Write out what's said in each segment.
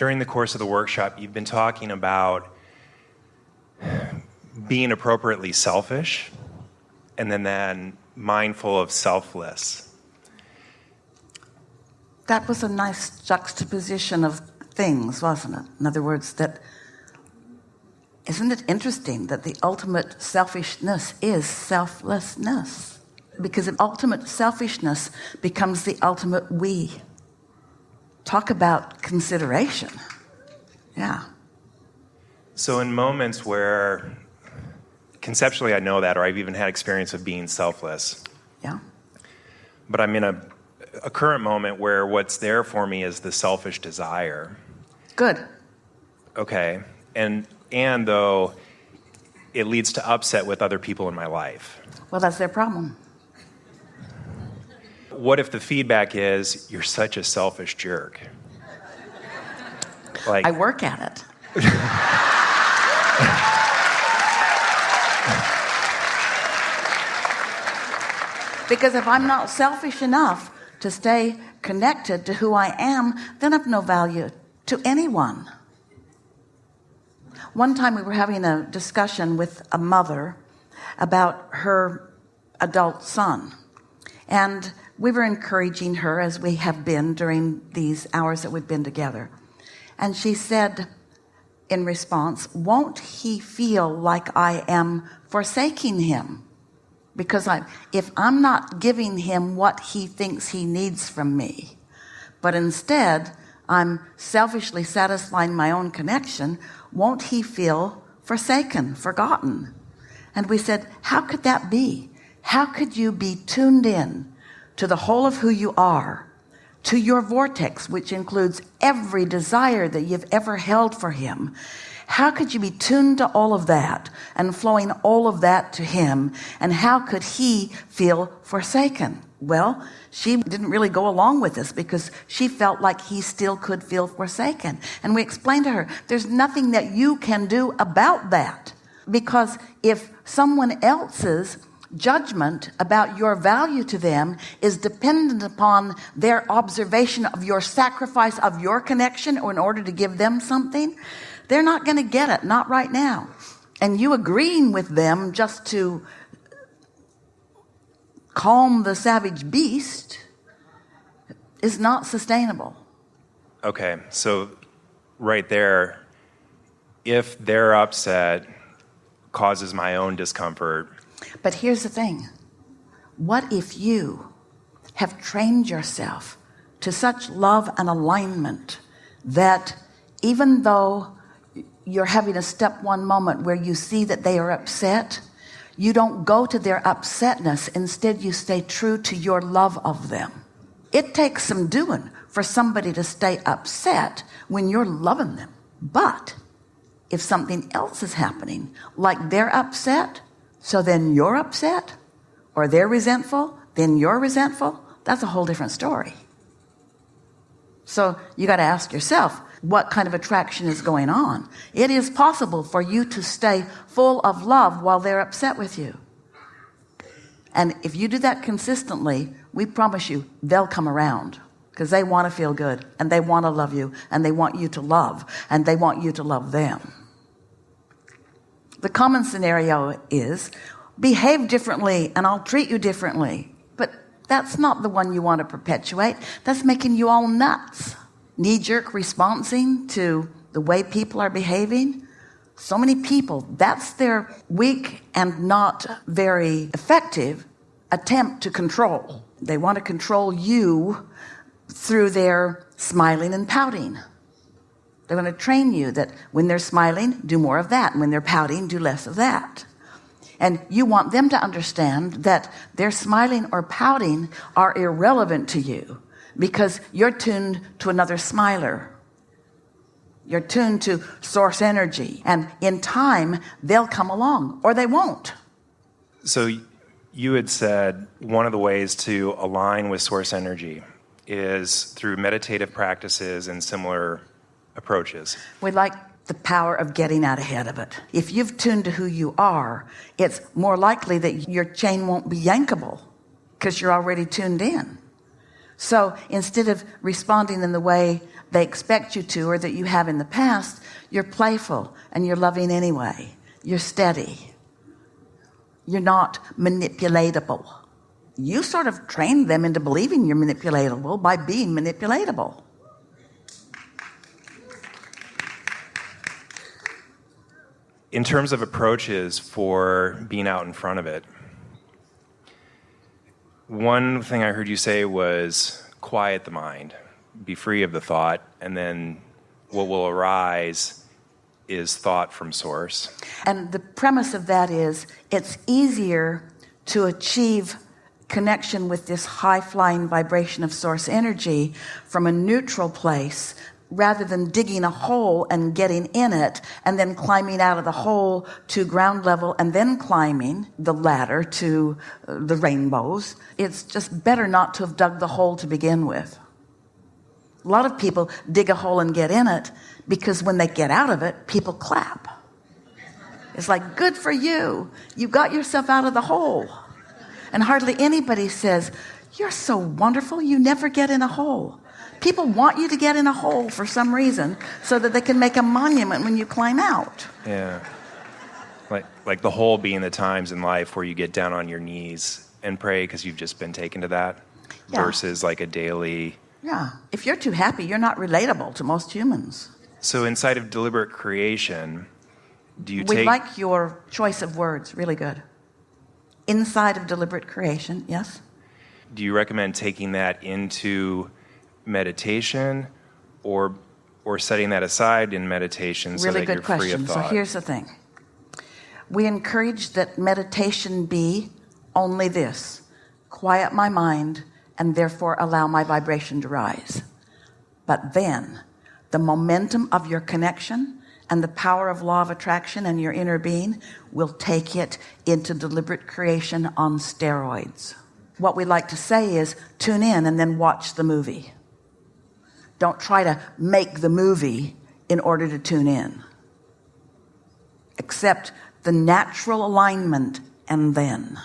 during the course of the workshop, you've been talking about being appropriately selfish and then mindful of selfless. That was a nice juxtaposition of things, wasn't it? In other words, isn't it interesting that the ultimate selfishness is selflessness? Because the ultimate selfishness becomes the ultimate we. Talk about consideration. Yeah. So in moments where conceptually I know that, or I've even had experience of being selfless. Yeah. But I'm in a current moment where what's there for me is the selfish desire. Good. Okay. And though it leads to upset with other people in my life. Well, that's their problem. What if the feedback is, you're such a selfish jerk? Like, I work at it. Because if I'm not selfish enough to stay connected to who I am, then I've no value to anyone. One time we were having a discussion with a mother about her adult son. And we were encouraging her, as we have been during these hours that we've been together. And she said in response, won't he feel like I am forsaking him? Because if I'm not giving him what he thinks he needs from me, but instead I'm selfishly satisfying my own connection, won't he feel forsaken, forgotten? And we said, how could that be? How could you be tuned in to the whole of who you are, to your vortex, which includes every desire that you've ever held for him? How could you be tuned to all of that and flowing all of that to him? And how could he feel forsaken? Well, she didn't really go along with this because she felt like he still could feel forsaken. And we explained to her, there's nothing that you can do about that. Because if someone else's judgment about your value to them is dependent upon their observation of your sacrifice of your connection or in order to give them something, they're not going to get it, not right now. And you agreeing with them just to calm the savage beast is not sustainable. Okay, so right there, if their upset causes my own discomfort. But here's the thing. What if you have trained yourself to such love and alignment that even though you're having a step one moment where you see that they are upset, you don't go to their upsetness. Instead, you stay true to your love of them. It takes some doing for somebody to stay upset when you're loving them. But if something else is happening, like they're upset, so then you're upset, or they're resentful, then you're resentful, that's a whole different story. So you got to ask yourself, what kind of attraction is going on? It is possible for you to stay full of love while they're upset with you. And if you do that consistently, we promise you they'll come around because they want to feel good and they want to love you and they want you to love and they want you to love them. The common scenario is behave differently and I'll treat you differently. But that's not the one you want to perpetuate. That's making you all nuts. Knee-jerk responding to the way people are behaving. So many people, that's their weak and not very effective attempt to control. They want to control you through their smiling and pouting. They want to train you that when they're smiling, do more of that. And when they're pouting, do less of that. And you want them to understand that their smiling or pouting are irrelevant to you because you're tuned to another smiler. You're tuned to source energy. And in time, they'll come along or they won't. So you had said one of the ways to align with source energy is through meditative practices and similar approaches. We like the power of getting out ahead of it. If you've tuned to who you are, it's more likely that your chain won't be yankable because you're already tuned in. So instead of responding in the way they expect you to or that you have in the past, you're playful and you're loving anyway. You're steady. You're not manipulatable. You sort of trained them into believing you're manipulatable by being manipulatable. In terms of approaches for being out in front of it, one thing I heard you say was quiet the mind, be free of the thought, and then what will arise is thought from source. And the premise of that is it's easier to achieve connection with this high-flying vibration of source energy from a neutral place rather than digging a hole and getting in it and then climbing out of the hole to ground level and then climbing the ladder to the rainbows. It's just better not to have dug the hole to begin with. A lot of people dig a hole and get in it because when they get out of it, people clap. It's like, good for you. You got yourself out of the hole. And hardly anybody says, you're so wonderful, you never get in a hole. People want you to get in a hole for some reason so that they can make a monument when you climb out. Yeah. Like the hole being the times in life where you get down on your knees and pray because you've just been taken to that versus like a daily... Yeah. If you're too happy, you're not relatable to most humans. So inside of deliberate creation, do you We like your choice of words. Really good. Inside of deliberate creation, yes? Do you recommend taking that into meditation or setting that aside in meditation so really that good you're free of question. So thought? here's the thing. We encourage that meditation be only this: quiet my mind and therefore allow my vibration to rise. But then the momentum of your connection and the power of law of attraction and your inner being will take it into deliberate creation on steroids. What we like to say is tune in and then watch the movie. Don't try to make the movie in order to tune in. Accept the natural alignment and then.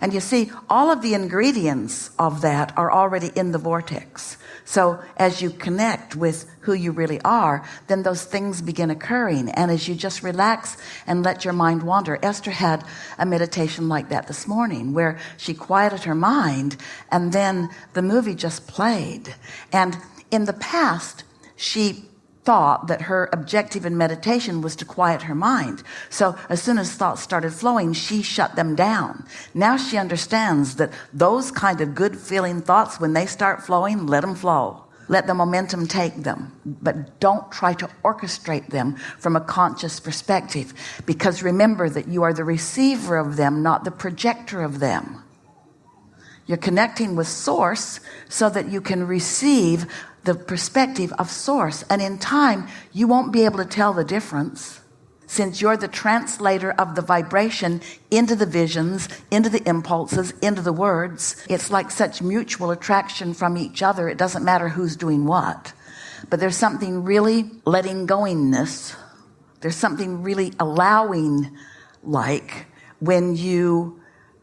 And you see, all of the ingredients of that are already in the vortex. So as you connect with who you really are, then those things begin occurring. And as you just relax and let your mind wander. Esther had a meditation like that this morning where she quieted her mind and then the movie just played. And in the past, she thought that her objective in meditation was to quiet her mind. So as soon as thoughts started flowing, she shut them down. Now she understands that those kind of good feeling thoughts, when they start flowing, let them flow. Let the momentum take them. But don't try to orchestrate them from a conscious perspective. Because remember that you are the receiver of them, not the projector of them. You're connecting with source so that you can receive the perspective of source. And in time, you won't be able to tell the difference since you're the translator of the vibration into the visions, into the impulses, into the words. It's like such mutual attraction from each other. It doesn't matter who's doing what. But there's something really letting goingness. There's something really allowing, like when you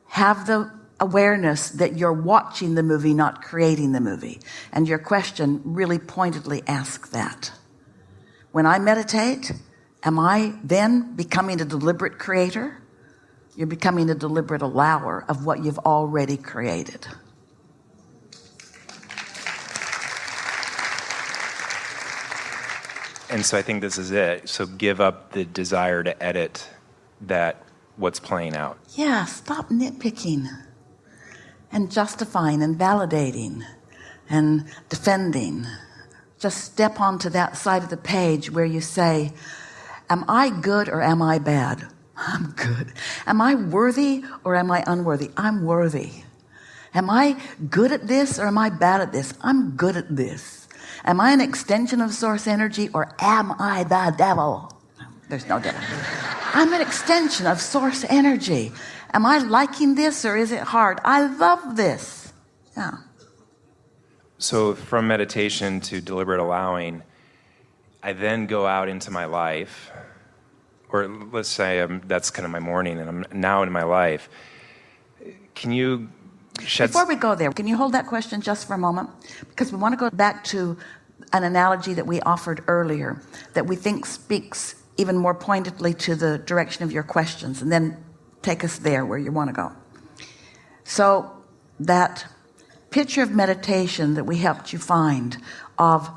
have the awareness that you're watching the movie, not creating the movie. And your question really pointedly asks that. When I meditate, am I then becoming a deliberate creator? You're becoming a deliberate allower of what you've already created. And so I think this is it. So give up the desire to edit what's playing out. Yeah, stop nitpicking and justifying and validating and defending. Just step onto that side of the page where you say, am I good or am I bad? I'm good. Am I worthy or am I unworthy? I'm worthy. Am I good at this or am I bad at this? I'm good at this. Am I an extension of source energy or am I the devil? There's no devil. I'm an extension of source energy. Am I liking this or is it hard? I love this. Yeah. So from meditation to deliberate allowing, I then go out into my life, or let's say that's kind of my morning and I'm now in my life. Can you shed... Before we go there, can you hold that question just for a moment? Because we want to go back to an analogy that we offered earlier that we think speaks even more pointedly to the direction of your questions, and then take us there where you want to go. So that picture of meditation that we helped you find, of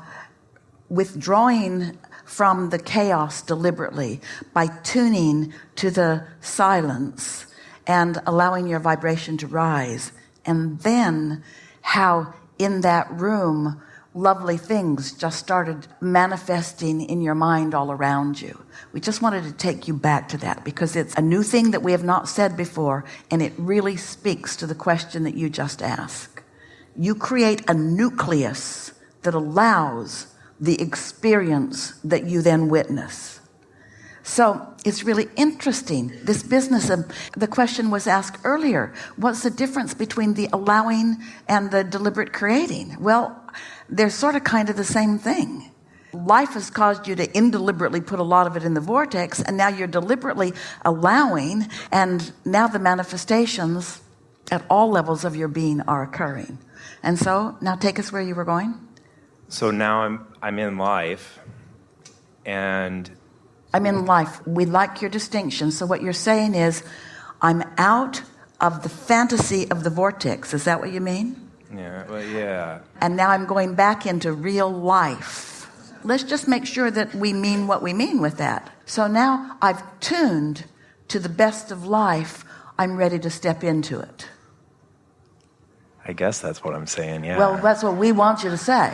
withdrawing from the chaos deliberately by tuning to the silence and allowing your vibration to rise, and then how in that room lovely things just started manifesting in your mind all around you. We just wanted to take you back to that because it's a new thing that we have not said before, and it really speaks to the question that you just asked. You create a nucleus that allows the experience that you then witness. So it's really interesting, this business of, the question was asked earlier, what's the difference between the allowing and the deliberate creating? Well, they're sort of kind of the same thing. Life has caused you to indeliberately put a lot of it in the vortex, and now you're deliberately allowing, and now the manifestations at all levels of your being are occurring. And so now take us where you were going. So now I'm in life, and I'm in life. We like your distinction. So what you're saying is, I'm out of the fantasy of the vortex. Is that what you mean? yeah, well, yeah. And now I'm going back into real life. Let's just make sure that we mean what we mean with that. So now I've tuned to the best of life. I'm ready to step into it. I guess that's what I'm saying, yeah. Well, that's what we want you to say.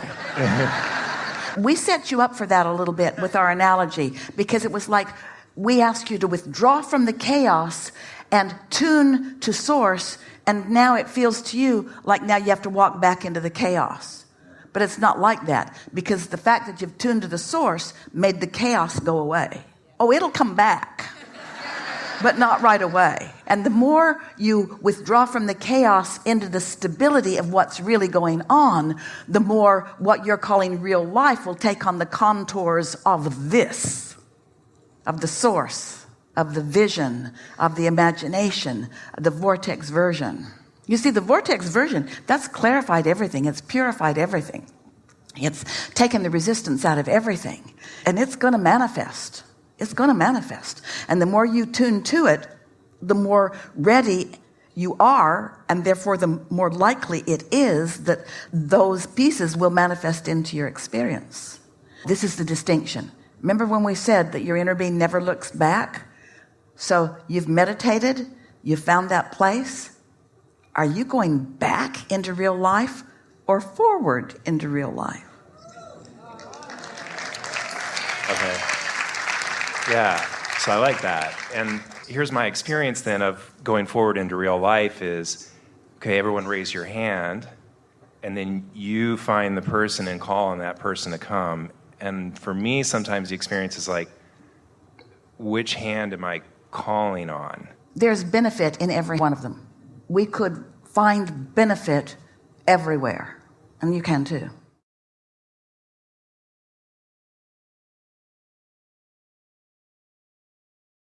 We set you up for that a little bit with our analogy, because it was like we asked you to withdraw from the chaos and tune to source, and now it feels to you like now you have to walk back into the chaos. But it's not like that, because the fact that you've tuned to the source made the chaos go away. Oh, it'll come back, but not right away. And the more you withdraw from the chaos into the stability of what's really going on, the more what you're calling real life will take on the contours of this, of the source, of the vision, of the imagination, the vortex version. You see, the vortex version, that's clarified everything. It's purified everything. It's taken the resistance out of everything. And it's going to manifest. It's going to manifest. And the more you tune to it, the more ready you are, and therefore the more likely it is that those pieces will manifest into your experience. This is the distinction. Remember when we said that your inner being never looks back? So you've meditated, you've found that place. Are you going back into real life or forward into real life? Okay. Yeah, so I like that. And here's my experience then of going forward into real life is, okay, everyone raise your hand, and then you find the person and call on that person to come. And for me, sometimes the experience is like, which hand am I calling on? There's benefit in every one of them. We could find benefit everywhere, and you can too.